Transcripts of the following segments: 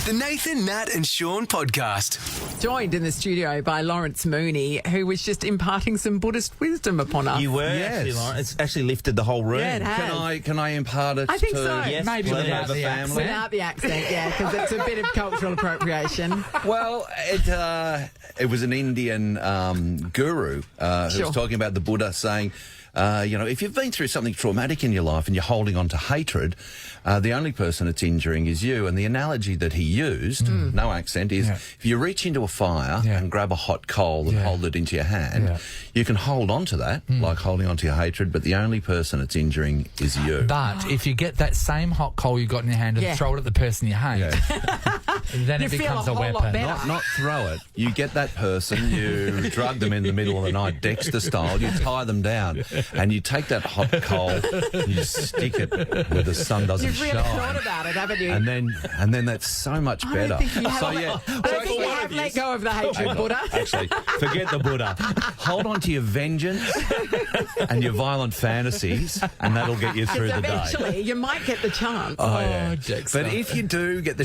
The Nathan, Nat and Shaun podcast. Joined in the studio by Lawrence Mooney, who was just imparting some Buddhist wisdom upon us. You were, Yes. actually, Lauren. It's actually lifted the whole room. Yeah, it has. Can I impart it I think to so. Yes, Maybe please. without the accent. family? Without the accent, yeah, because it's a bit of cultural appropriation. Well, it was an Indian guru who Sure. was talking about the Buddha saying, if you've been through something traumatic in your life and you're holding on to hatred, the only person it's injuring is you. And the analogy that he used, no accent, is if you reach into a fire and grab a hot coal and hold it into your hand, you can hold on to that, like holding on to your hatred, but the only person it's injuring is you. But if you get that same hot coal you got in your hand and throw it at the person you hate, then You it feel becomes a a whole lot weapon. better. Not throw it. You get that person, you drug them in the middle of the night, Dexter style, you tie them down, and you take that hot coal, you stick it where the sun doesn't You've really shine. thought about it, haven't you? And then that's so much I better. don't think you have, So yeah, I don't think you have let go of the hatred, Buddha. actually, forget the Buddha. Hold on to your vengeance and your violent fantasies, and that'll get you through the day. Eventually, you might get the chance. Oh, yeah. Dexter. But if you do get the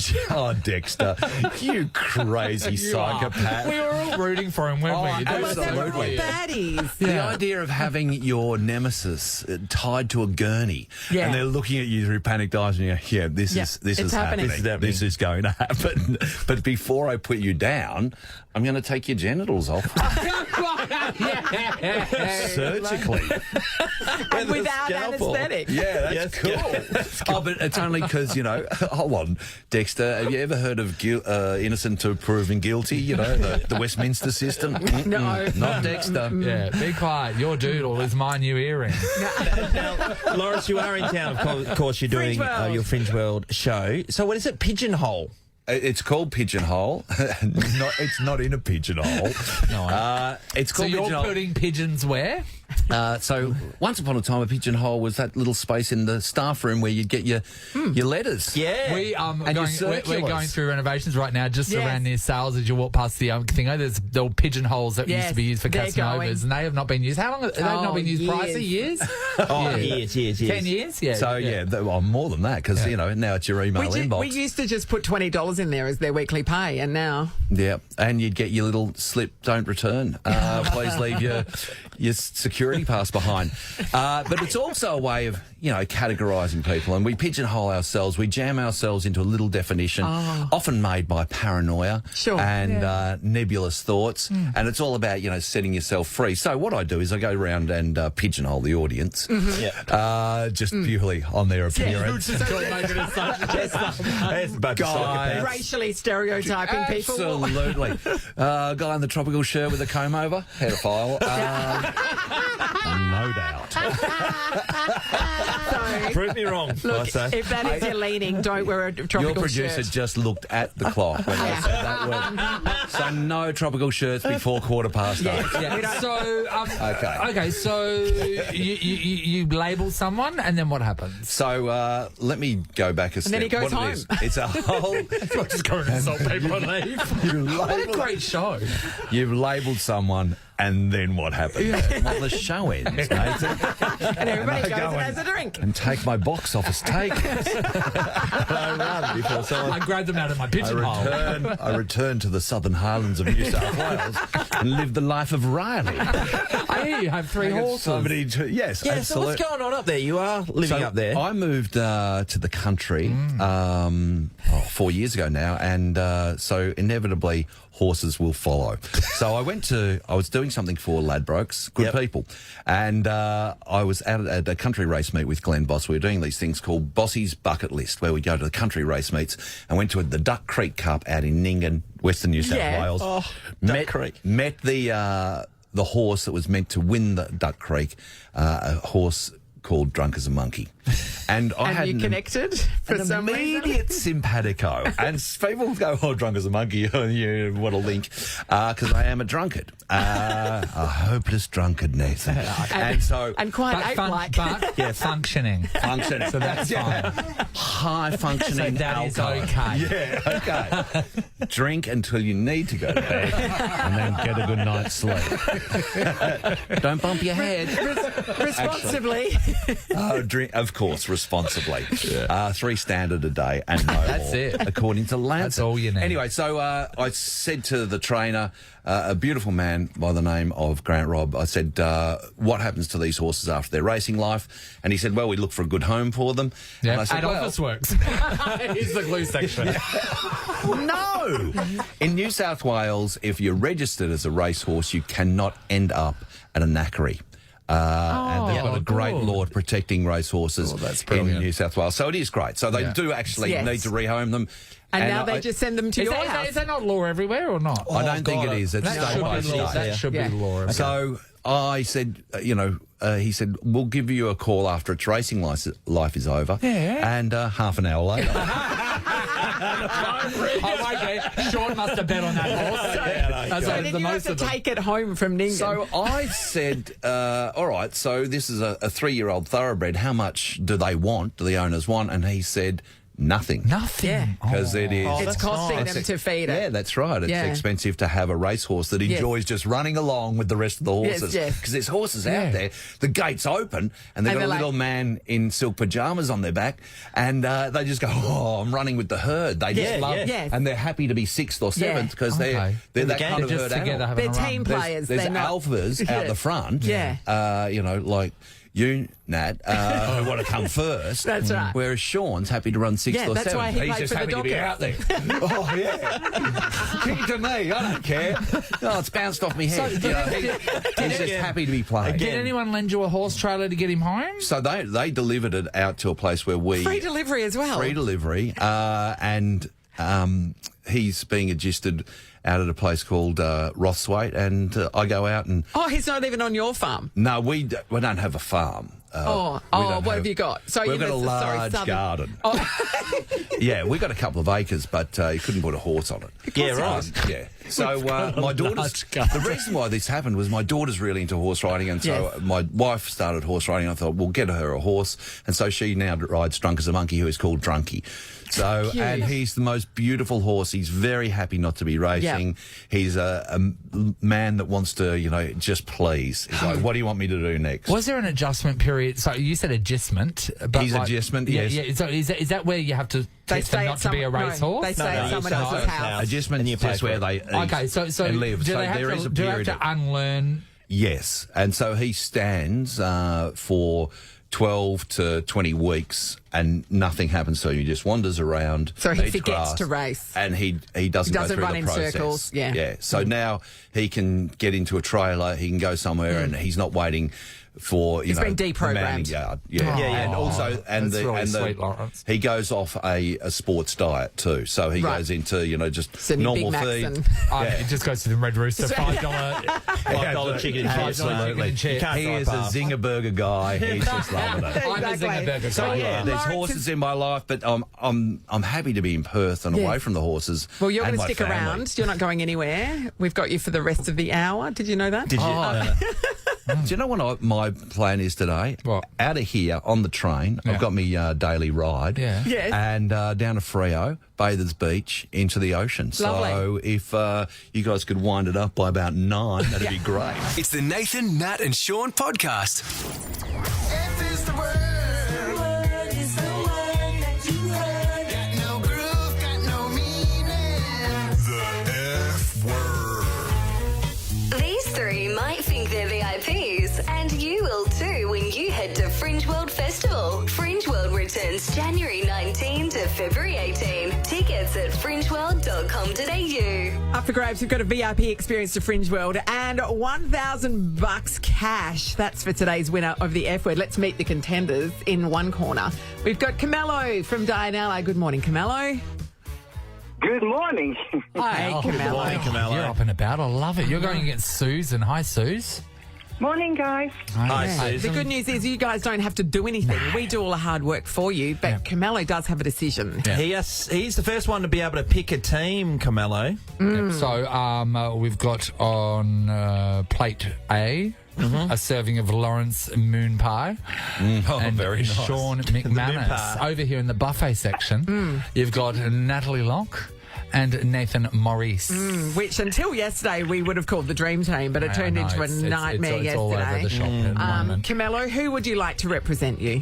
Dexter, you crazy psychopath. We were all rooting for him, weren't we? Well, they were all absolutely. baddies. The idea of having your nemesis tied to a gurney, Yeah. and they're looking at you through panicked eyes, and you're, this it's is happening. happening. This is going to happen. But before I put you down, I'm going to take your genitals off surgically. And without anaesthetic. Yeah, that's cool. Oh, but it's only because, hold on, Dexter, have you ever heard of innocent to proven guilty? The Westminster system? No. Not Dexter. Yeah, be quiet. Your doodle is my new earring. Lawrence, you are in town. Of course, you're doing Fringe World. your Fringe World show. So what is it? Pigeonhole? It's called Pigeonhole. It's not in a pigeonhole. No. It's So called you're Pigeonhole. putting pigeons where? So once upon a time, a pigeonhole was that little space in the staff room where you'd get your letters. Yeah. We're circulars. going through renovations right now, just Yes. around near sales as you walk past the thingo. There's the old pigeonholes that used Yes, to be used for they're Casanovas, and they have not been used. How long have they not been used? years. Pricey? Years? Oh, years. 10 years? Yeah. So more than that, because now it's your email inbox. We used to just put $20 in there as their weekly pay, and now... Yeah, and you'd get your little slip, don't return. Please leave your security pass behind. But it's also a way of, categorising people, and we pigeonhole ourselves. We jam ourselves into a little definition, often made by paranoia and nebulous thoughts, and it's all about, setting yourself free. So what I do is I go around and pigeonhole the audience, just purely on their appearance. Guys. Racially stereotyping people. Absolutely. Guy in the tropical shirt with a comb over, pedophile. No doubt. So, Prove me wrong. look, if that is your leaning, don't wear a tropical Your producer shirt. just looked at the clock when I said that word. So no tropical shirts before 8:15. Yeah. So, Okay. So you label someone, and then what happens? So let me go back a step. then he goes What it is, home. it's a whole... Not just go and insult people and leave. What a great show. You've labelled someone, and then what happens? Well, the show ends, Nathan. And everybody I goes go and has a drink. And take my box office take. I run before someone... I grabbed them out of my pigeonhole. I return to the southern highlands of New South Wales and live the life of Riley. I hear you have 3 horses. Yes, Yeah, absolutely. so what's going on up there? You are living up there. I moved to the country 4 years ago now, and so inevitably horses will follow. So I was doing something for Ladbrokes, good people, and I was out at a country race meet with Glenn Boss. We were doing these things called Bossy's Bucket List, where we go to the country race meets, and went to the Duck Creek Cup out in Nyngan, Western New South Wales. Duck Creek. Met the horse that was meant to win the Duck Creek, a horse called Drunk as a Monkey. And I had you connected for an some reason? immediate simpatico. And people go, drunk as a monkey, what a link. Because I am a drunkard. A hopeless drunkard, Nathan. And quite ape-like. Functioning. Functioning. So that's fine. High functioning So that is alcohol. okay. Yeah, okay. Drink until you need to go to bed and then get a good night's sleep. Don't bump your head. Responsibly. Drink, of course, responsibly. 3 standard a day and no That's more, it. according to Lancet. That's all you need. Anyway, so I said to the trainer, a beautiful man by the name of Grant Robb, I said, what happens to these horses after their racing life? And he said, well, we look for a good home for them. Yeah, And I said, at well, Office Works. Here's the glue section. no! In New South Wales, if you're registered as a racehorse, you cannot end up at a knackery. And they've got a great law protecting racehorses that's in brilliant. New South Wales. So it is great. So they do actually need to rehome them. And now they just send them to your house. Is that not law everywhere or not? I don't think it is. It's That state by should be law. state. That should be law. everywhere. So I said, he said, we'll give you a call after its racing life is over. Yeah. And half an hour later. Oh, okay. Sean must have bet on that horse. That's So like then the you have most to of them. take it home from Ningen. So I said, all right, so this is a 3-year-old thoroughbred. How much do they want, do the owners want? And he said, nothing. Nothing. Yeah. Because it is. it's that's costing nice. them to feed it. Yeah, that's right. It's Yeah. expensive to have a racehorse that enjoys just running along with the rest of the horses. yes. Because there's horses out there, the gate's open, and they've And got a they're little like- man in silk pajamas on their back, and they just go, oh, I'm running with the herd. They just Yeah, love yeah. Yes. and they're happy to be 6th or 7th because Okay. they're In the that game, kind of Just herd together animal. having They're a run. team players. There's They're not alphas out the front. Yeah. Like you, Nat, who want to come first. That's right. Whereas Sean's happy to run 6th Yeah, or 7th. that's why he He's played just for the happy to be Dockers. out there. Oh, yeah. Kick it to me. I don't care. Oh, it's bounced off me head. He's just happy to be playing. Did anyone lend you a horse trailer to get him home? So they delivered it out to a place where we... Free delivery as well. Free delivery. And he's being adjusted out at a place called Rothwaite, and I go out and... Oh, he's not even on your farm. No, we don't have a farm. We don't what have you got? So we've got a sorry, large southern- garden. Oh. Yeah, we got a couple of acres, but you couldn't put a horse on it. Yeah, right. Yeah. So my daughter's... The reason why this happened was my daughter's really into horse riding, and so Yes. my wife started horse riding. I thought, we'll get her a horse. And so she now rides Drunk as a Monkey, who is called Drunky. So, Cute. and he's the most beautiful horse. He's very happy not to be racing. He's a man that wants to, just please. He's like, what do you want me to do next? Was there an adjustment period? So you said adjustment. But He's adjustment, yes. Yeah. So is that where you have to They test them stay not at to be a some- no, racehorse? they stay at someone you else's stay at house. Adjustment And you is pay just for where it. they eat Okay, so and live. do So they have there to, is a do they have period. to unlearn? Yes, and so he stands for 12 to 20 weeks and nothing happens to him. He just wanders around. So he eats forgets grass, to race. And he doesn't go through run the in process. circles, yeah. Yeah. So now he can get into a trailer, he can go somewhere and he's not waiting for, He's been the deprogrammed. manning yard. Yeah. Oh. And also, and That's really sweet, Lawrence. he goes off a sports diet too. So he Right. goes into, just Sydney normal Big Macs feed. and- It just goes to the Red Rooster, $5. $5 chicken and chips. Absolutely. You can't He drive is a past. Zinger Burger guy. He's just loving it. I'm a Exactly. Zinger Burger So guy. yeah, there's Lawrence horses in my life, but I'm happy to be in Perth and Yes. away from the horses. Well, you're and going to my stick family. around. You're not going anywhere. We've got you for the rest of the hour. Did you know that? Did you? Do you know what my plan is today? What? Out of here on the train, Yeah. I've got me daily ride. Yeah. Yes. And down to Freo, Bathers Beach, into the ocean. So Lovely. if you guys could wind it up by about 9, that'd be great. It's the Nathan, Nat and Sean podcast. F is the word. Got no groove, got no meaning. The F word. These three might think they're VIPs, and you will too when you head to Fringe World Festival. Fringe World returns January 19 to February 18. Tickets at fringeworld.com.au. Up for grabs, we've got a VIP experience to Fringe World and $1,000 cash. That's for today's winner of the F word. Let's meet the contenders in one corner. We've got Camelo from Dianella. Good morning, Camelo. Good morning. Hi, Camelo. Morning, Camelo. You're up and about. I love it. You're going against Susan. Hi, Suze. Morning, guys. Hi, Yeah. Susan. The good news is you guys don't have to do anything. We do all the hard work for you, but Camelo does have a decision. He's the first one to be able to pick a team, Camelo. So we've got on plate A a serving of Lawrence moon pie and very nice. Sean moon McManus. pie. Over here in the buffet section, you've got Natalie Locke and Nathan Maurice. Which until yesterday we would have called the Dream Team, but it turned into a nightmare it's all over yesterday. the shop at the moment. Camelo, who would you like to represent you?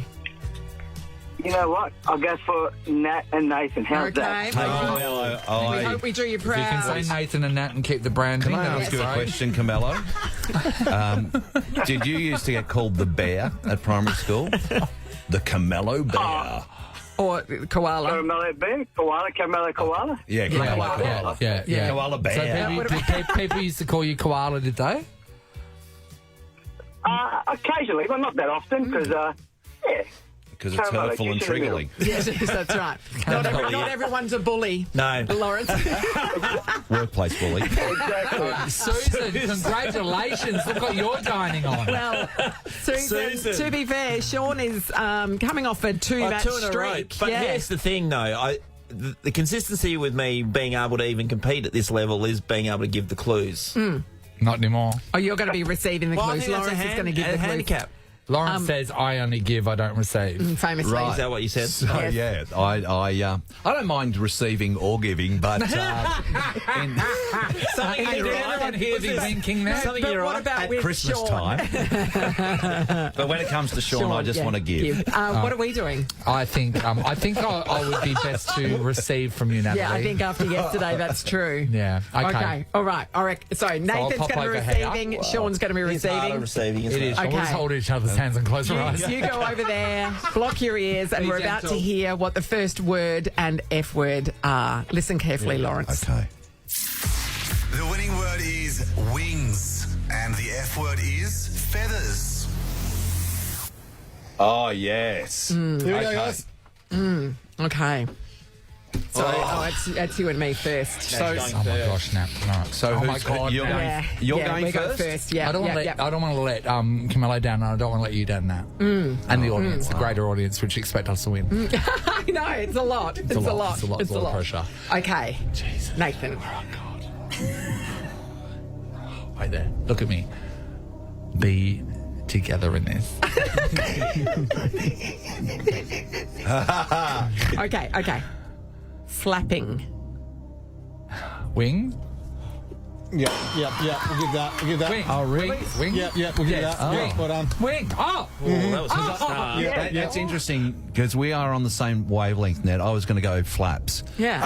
You know what? I'll go for Nat and Nathan. How's that? Okay. I We hope we do you If you can proud. say Nathan and Nat and keep the branding. Can I that'll ask be you a great. question, Camelo? Did you used to get called the bear at primary school? The Camelo Bear. Or koala. Carmelo Bear, Koala, Carmelo Koala. Yeah, Camelo Koala. Yeah. Koala Bear. So people used to call you Koala, did they? Occasionally, but not that often, because, yeah. Because it's Carmelo, hurtful and you should have triggering. Yes, that's right. Not everyone's a bully. No. Lawrence. Workplace bully. Susan, congratulations. Look what you're dining on. Well, Susan, to be fair, Sean is coming off a two-match Two in a row. streak. But yeah. here's the thing, though. The consistency with me being able to even compete at this level is being able to give the clues. Not anymore. Oh, you're going to be receiving the Well, I clues. think that's Lawrence is going to give the clues. handicap. Lawrence says, I only give, I don't receive. Famously. Right. Is that what you said? So, Yes. yeah, I don't mind receiving or giving, but Something Did you're right. everyone hear the winking there? Something But you're what right. about at with Christmas Sean? time. But when it comes to Sean, I just yeah, want to give. What are we doing? I think I would be best to receive from you, Natalie. Yeah, I think after yesterday, that's true. Yeah. Okay. All right. So Nathan's pop going to be over here. receiving. Sean's going to be It's harder receiving. receiving, isn't It is. Okay. We'll just hold each other's hands and close our eyes. You go over there, block your ears, and Be we're about to gentle. hear what the first word and F word are. Listen carefully, Lawrence. Okay. The winning word is wings, and the F word is feathers. Oh, yes. Here we go, guys. Okay. So, it's you and me first. So, Oh my gosh, Nat. All right. so oh my who's, God, you're Nat. going, Yeah, you're yeah, going we go first? first. Yeah, I don't want to yeah, let I don't want to let Camelo down, and I don't want to let you down, Nat. And the audience, the greater audience, which expect us to win. I know, it's a lot. It's a lot. It's a lot of pressure. Okay. Nathan. Wait there. Look at me. Be together in this. Okay. Flapping. Wing? Yeah. We'll give that. Wing. Oh, really? Wing? Yeah, we'll give that. Oh. Yeah, spot on. Wing. Oh. That was a good start. That's interesting because we are on the same wavelength, Ned. I was going to go flaps. Yeah.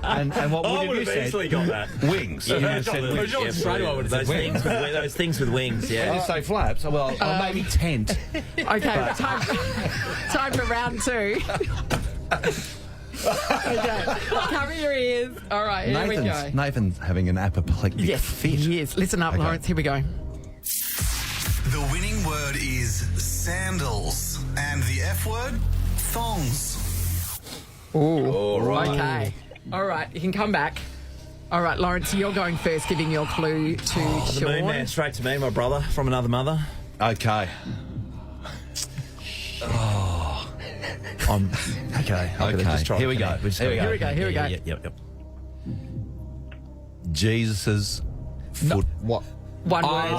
And what I would would you have said? easily got that. Wings. You Yeah, said got wings. the- straight away would have those said things, those things with wings. I Yeah. didn't say flaps. Well, maybe tent. Okay, time for round two. Okay, cover your ears. All right, here we go. Nathan's having an apoplectic Yes, fit. he is. Listen up, Okay. Lawrence. Here we go. The winning word is sandals, and the F word, thongs. Okay. All right, you can come back. All right, Lawrence, you're going first, giving your clue to The Sean. moon man, straight to me, my brother from another mother. Okay. Okay. Here we go. Here we go. Yep. Jesus's foot. What? One word.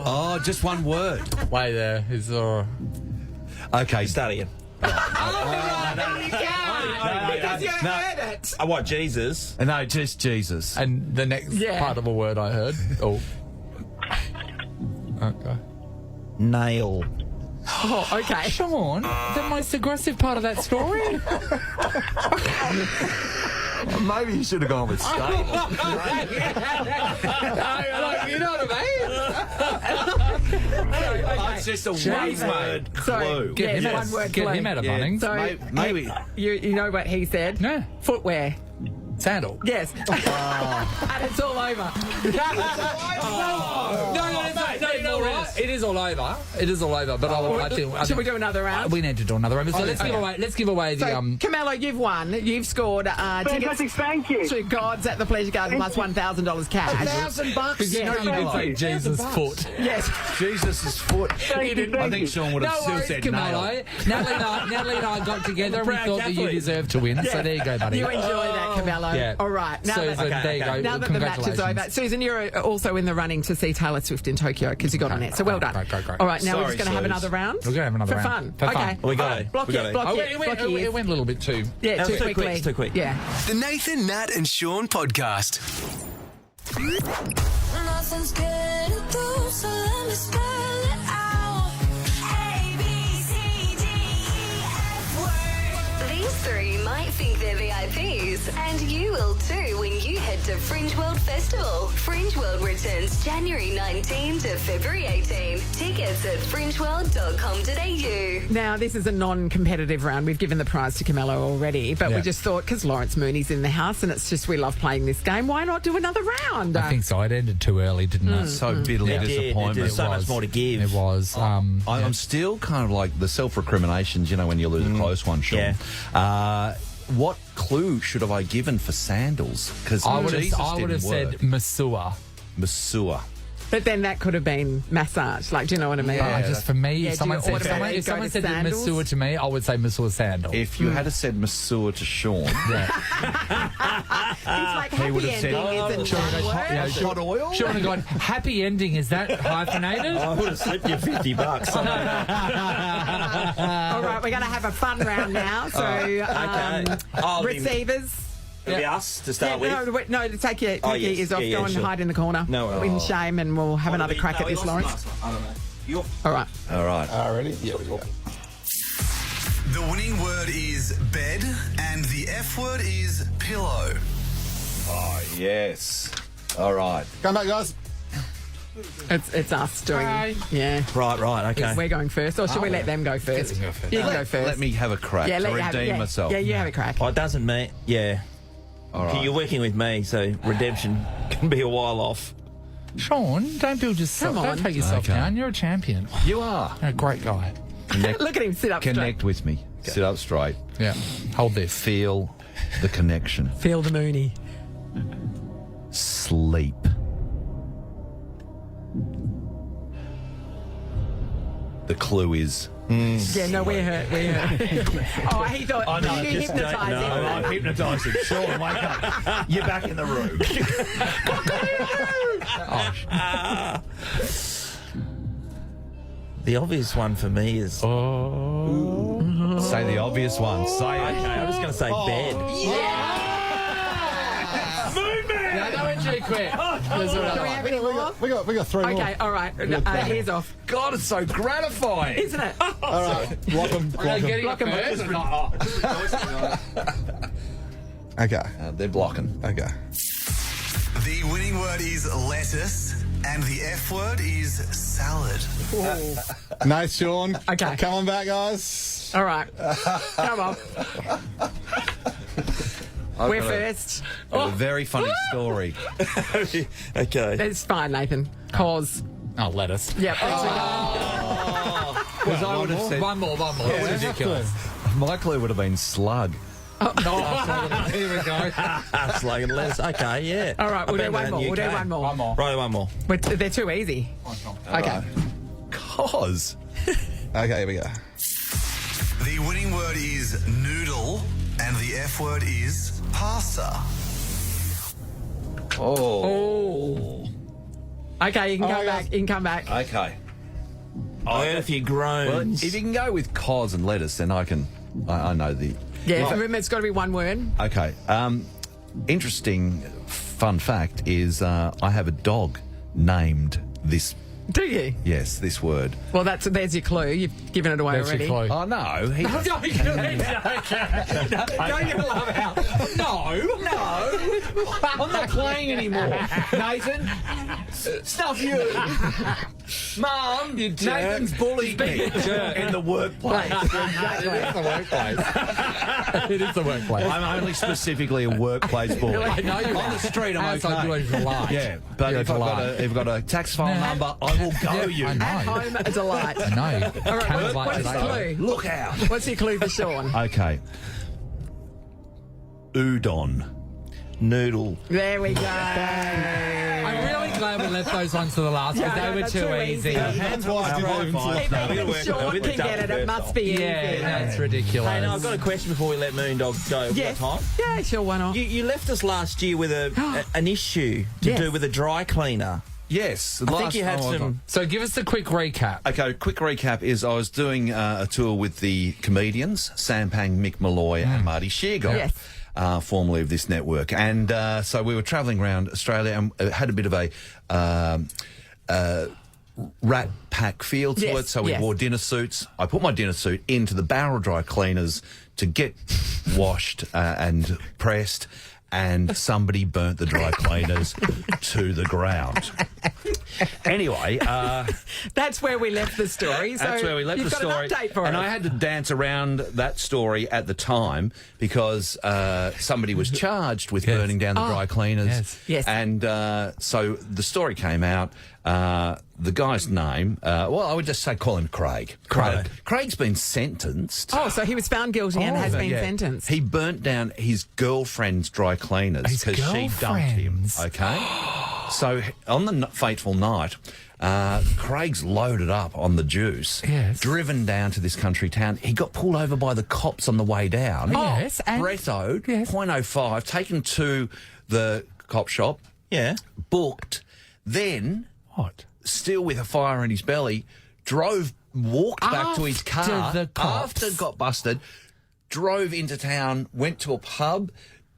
Oh, just one word. Wait there. Is there... Okay. Start again. Because you No. heard it. What, Jesus? No, just Jesus. And the next Yeah. part of a word I heard. Oh. Okay. Nail. Oh, okay. Sean, the most aggressive part of that story? Maybe you should have gone with stable. You know what I mean? It's just a one word So, clue. yes, him out one of- word get clue. him out of Yeah. Bunnings. So, Maybe. you know what he said? No. Footwear. Sandal. Yes. And it's all over. No, you know what? It is all over. It is all over. But I think Should we do another round? we need to do another round. So let's give away the So, Camelo, you've won. You've scored tickets Fantastic, thank you. to Gods at the Pleasure Garden plus $1,000 cash. $1,000. You know you did say Jesus' foot. Yes. Jesus' foot. Thank you, I thank think you. Sean would have No still worries, said nail. Camelo. Natalie and I got together and we Proud thought that you Catholic. deserved to win. So there you go, buddy. You enjoy that, Camelo. Yeah. All right. Now Susan, that- there you go. Now that the match is Congratulations. over, Susan, you're also in the running to see Taylor Swift in Tokyo because you got on it. So well done. Great. All right, now we're Sorry, just going to have Suze. another round. We're gonna have another for round. fun. For fun. Okay. We got All right, it. Block We got it. it. Block Oh, it. Block it ears. went a little bit too. Yeah, That too was too quick, quickly. it's too quick. Yeah. The Nathan, Nat, and Sean podcast. Nothing's getting through, so let me spell it out. A, B, C, D, E, F word. These three might think they're VIPs, and you will too when you head to Fringe World Festival. Fringe World returns January 19 to February 18. Tickets at fringeworld.com.au. Now, this is a non-competitive round. We've given the prize to Camelo already, but we Yeah. just thought, because Lawrence Mooney's in the house and it's just we love playing this game, why not do another round? I think so. It ended too early, didn't it? So bitterly It did. disappointment. There's so much more to give. It was. I'm still kind of like the self-recriminations, you know, when you lose a close one, Sean. What clue should have I given for sandals? Because I would have said Masua. Masua. But then that could have been massage. Like, do you know what I mean? Just for me, Yeah, if do someone you said, automatically if go someone to said sandals? Masua to me, I would say Masua sandal. If you had said Masua to Sean, It's like he would happy have said, ending isn't Sean one goes, word. yeah, hot oil? Sean would have gone, happy ending, is that hyphenated? I would have slipped you $50. All right, we're going to have a fun round now. So, receivers. It'll be us to start with. No, to take your Oh, yes. ears off, Yeah, go and sure. hide in the corner. No, in shame, and we'll have another crack at this, Lawrence. I don't know. All right. all right. Ready? Yeah, we go. The winning word is bed, and the F word is pillow. Oh, yes. All right. Come back, guys. It's us doing. Bye. Yeah. Right, okay. We're going first, or should we let them go first? them go first. You can go first. Let me have a crack to let you have it. redeem myself. Yeah, you have a crack. Oh, it doesn't mean, yeah. All right. You're working with me, so redemption can be a while off. Sean, don't build yourself. Come on. Don't take yourself Okay. down. You're a champion. You are. You're a great guy. Connect, Look at him sit up connect with me. Sit up straight. Yeah. Hold this. Feel the connection. straight. Feel the Mooney. Sleep. The clue is Yeah, no, we're hurt. We're hurt. Oh, he thought you hypnotise him. I'm hypnotising. Sean, wake up. You're back in the room. The obvious one for me is... say the obvious one. Say it. Okay, I'm just going to say bed. Yeah, that went too quick. Do we have any more? We got three more. Okay, all right. Ears off. God, it's so gratifying. Isn't it? All right. Block them. Block them. Getting Block 'em first. Okay. They're blocking. Okay. The winning word is lettuce, and the F word is salad. Nice, Sean. Okay. Come on back, guys. All right. Come on. We're first. A very funny story. Okay. It's fine, Nathan. Cause. Oh, lettuce. Yep. Because I would have said One more. That's ridiculous. my clue would have been slug. Here we go. Slogan less. Okay, yeah. All right, we'll I've do been one around more. the We'll do UK. one more. One more. Right, one more. They're too easy. Okay. Cause. Okay, here we go. The winning word is noodle, and the F word is pasta. Oh. Okay, you can Oh, go yeah. back. You can come back. Okay. I heard a few Well, groans. if you can go with cos and lettuce, then I know the. Yeah, remember it's got to be one word. Okay. Interesting fun fact is I have a dog named this. Do you? Yes, this word. Well, there's your clue. You've given it away There's already. your clue. Oh no, he. Don't get a laugh out. No. I'm not playing anymore. Nathan, stuff you. Mum, Nathan's bullied me. in the workplace. It is the workplace. It is the workplace. I'm only specifically a workplace bully. I know you On are. the street, I'm As I do okay. it delight. Yeah, but You're if a I've delight. got a tax file number, I will go you. I know. At home, a delight. I know. All right, Cannot what's like his today. clue? Look out. What's your clue for Sean? Okay. Udon. Noodle. There we go. I'm really I'm glad we left those ones to the last because they were that's too easy. That's why I didn't even slip that. Even Sean can get it. It must be easy. Yeah, that's ridiculous. Hey, no, I've got a question before we let Moondog go. Have we got time? Yeah, sure, why not? You left us last year with an issue to Yes. do with a dry cleaner. Yes. I think you had some... So give us a quick recap. Okay, quick recap is I was doing a tour with the comedians, Sampang, Mick Malloy and Marty Sheargold. Yes. Formerly of this network. And so we were travelling around Australia and had a bit of a rat pack feel to Yes, it. So we yes. wore dinner suits. I put my dinner suit into the barrel dry cleaners to get washed and pressed. And somebody burnt the dry cleaners to the ground. Anyway, That's where we left the story. So that's where we left you've the story. Got an update for and us. I had to dance around that story at the time because somebody was charged with burning down the dry cleaners. Yes. Yes. And so the story came out. The guy's name, well, I would just say call him Craig. Craig's been sentenced. Oh, so he was found guilty and has been sentenced. He burnt down his girlfriend's dry cleaners His because she dumped him. girlfriend's? Okay. So on the fateful night, Craig's loaded up on the juice, Yes. driven down to this country town. He got pulled over by the cops on the way down. Yes, and- Brettoed, Yes. 0.05, taken to the cop shop, Yeah. booked, then... What? still with a fire in his belly, walked back to his After car the cops. after got busted, drove into town, went to a pub,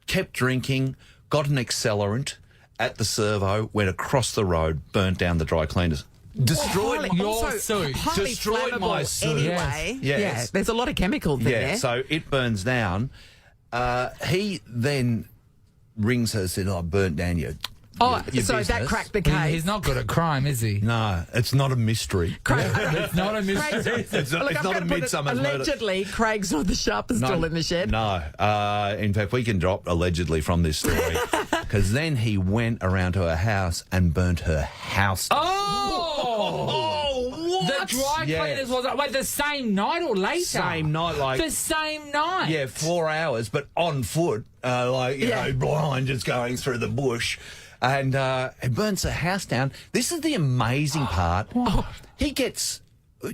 kept drinking, got an accelerant at the servo, went across the road, burnt down the dry cleaners. Destroyed Your also suit. highly Destroyed my flammable suit. Anyway, Yes. yeah, there's a lot of chemicals in Yeah, there. so it burns down. He then rings her and said, I burnt down your Oh, your so that business. cracked the case. He's not good at crime, is he? No, it's not a mystery. Craig, It's not a mystery. It's not, Look, it's I'm not a gonna put it- midsummer's murder. Allegedly, Craig's not the sharpest tool in the shed. No. In fact, we can drop allegedly from this story because then he went around to her house and burnt her house down. Oh, what? The dry Yes. cleaners was wait the same night or later? Same night, like... The same night. Yeah, 4 hours, but on foot, you know, blind, just going through the bush. And it burns the house down. This is the amazing part. He gets...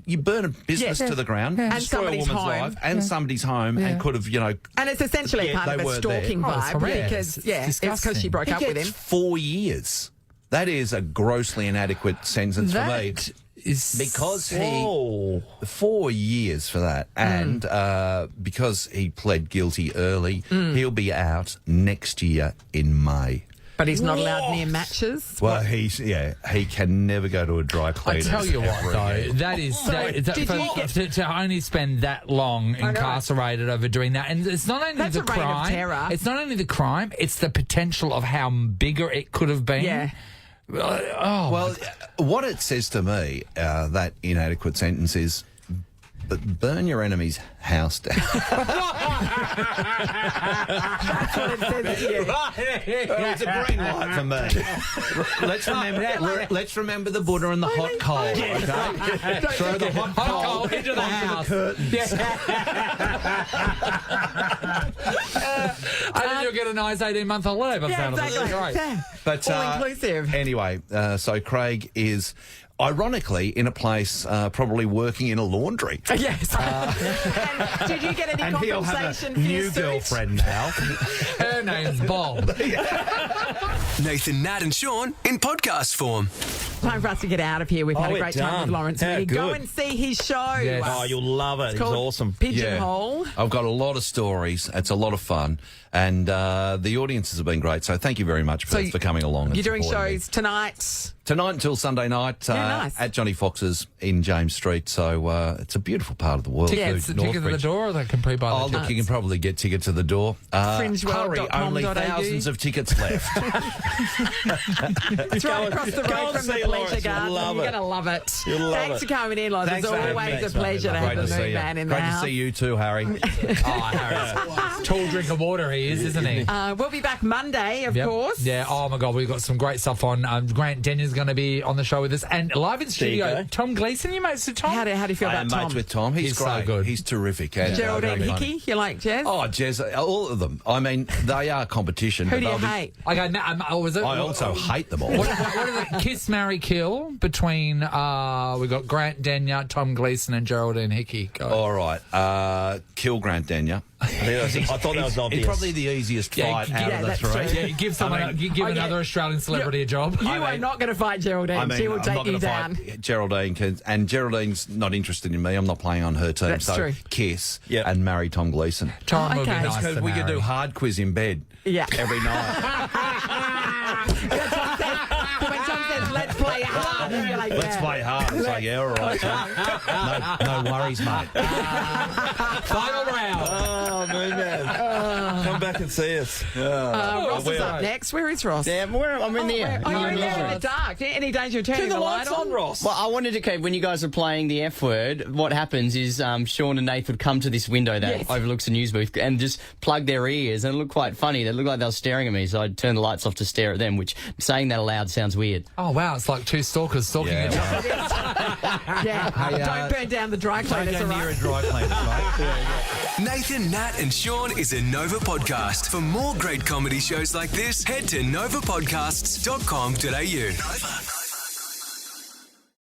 You burn a business Yes. to the ground, And destroy a somebody's woman's home. life and somebody's home and could have, you know... And it's essentially Yeah, part of they a weren't stalking there. Oh, it's vibe horrendous. because, It's it's because she disgusting. broke He up with gets him. 4 years. That is a grossly inadequate sentence for me. That is Because he... Oh. 4 years for that. And because he pled guilty early, he'll be out next year in May. But he's not allowed near matches. Well, he can never go to a dry I cleaner. tell you what, ever though, again. that is did you get- to only spend that long incarcerated over doing that, and it's not only That's the a reign of crime. terror. It's not only the crime; it's the potential of how bigger it could have been. Yeah. Oh, Well, what it says to me, that inadequate sentence is, but burn your enemy's house down. That's what it says to you. It's a green light for me. Let's remember the Buddha and the hot coal. Okay? Throw the hot coal into the house. I think you'll get a nice 18-month holiday by the Yeah, sound of it. exactly. That's great. Yeah. But All inclusive. Anyway, so Craig is ironically in a place probably working in a laundry. Yes. And did you get any And he'll compensation have a for your new suit? girlfriend now. Her name's Bob. Nathan, Nat, and Sean in podcast form. Time for us to get out of here. We've had a we're great time done. with Lawrence How Mooney. Go good. and see his show. Yes. Oh, you'll love it. It's called awesome. Pigeonhole. I've got a lot of stories. It's a lot of fun. And the audiences have been great. So thank you very much So for coming along. And You're doing supporting me. shows tonight. Tonight until Sunday night nice. at Johnny Fox's in James Street. So it's a beautiful part of the world. Tickets at the Northbridge. door, or they can pre-buy Oh, the look, tickets? you can probably get tickets at the door. Hurry, Fringeworld.com.au. only thousands of tickets left. It's right across the road Go and from the see Pleasure Lawrence. Garden. Love You're it. going to love it. You'll love Thanks it. for coming in, Loz. Thanks It's for having me. always a Thanks, mate. pleasure to Great have to the see Moon you. Man in the Great to house. see you too, Harry. Oh, Harry's tall drink of water he is, isn't he? We'll be back Monday, of Yep. course. Yeah. Oh my God, we've got some great stuff on. Grant Denyeau's going to be on the show with us, and live in you studio, go. Tom Gleeson. You mates with Tom? How do you feel I am about mates Tom? with Tom. He's He's so great. good. He's terrific. And, Geraldine very Hickey, funny. you like Jez? Oh, Jez, all of them. I mean, they are competition. Who but do you they'll be- hate? Okay, was it? I also hate them all. What is it? Kiss, marry, kill between we've got Grant Denyer, Tom Gleeson, and Geraldine Hickey. Go. All right. Kill Grant Denyer. I thought that was obvious. It's probably the easiest fight out of the that's three. true. Yeah, give someone, I mean, you give okay. another Australian celebrity a job. You are not going to fight Geraldine. She will I'm take not you gonna down. fight Geraldine, and Geraldine's not interested in me. I'm not playing on her team. That's so true. kiss Yep. and marry Tom Gleeson. Tom Oh, would be okay. nice Because to we could marry. do hard quiz in bed Yeah. every night. When Tom says, let's play hard, you're like, Let's yeah. play hard. It's like, yeah, all right. No worries, mate. Final round. Oh, Moon Man. Come back and see us. Ross is up next. Where is Ross? Yeah, I'm in there. Oh, you're in there in the dark. Any danger of turning Turn the lights on, on? Ross. Well, I wanted to, okay, when you guys were playing the F word, what happens is Sean and Nath would come to this window that Yes. overlooks the news booth and just plug their ears, and it looked quite funny. They looked like they were staring at me, so I'd turn the lights off to stare at them, which saying that aloud sounds weird. Oh wow, it's like two stalkers stalking Yeah. each other. Yeah. Don't burn down the dry Don't cleaners, go all near a right? dry cleaner, mate. Nathan, Nat, and Sean is a Nova podcast. For more great comedy shows like this, head to novapodcasts.com.au.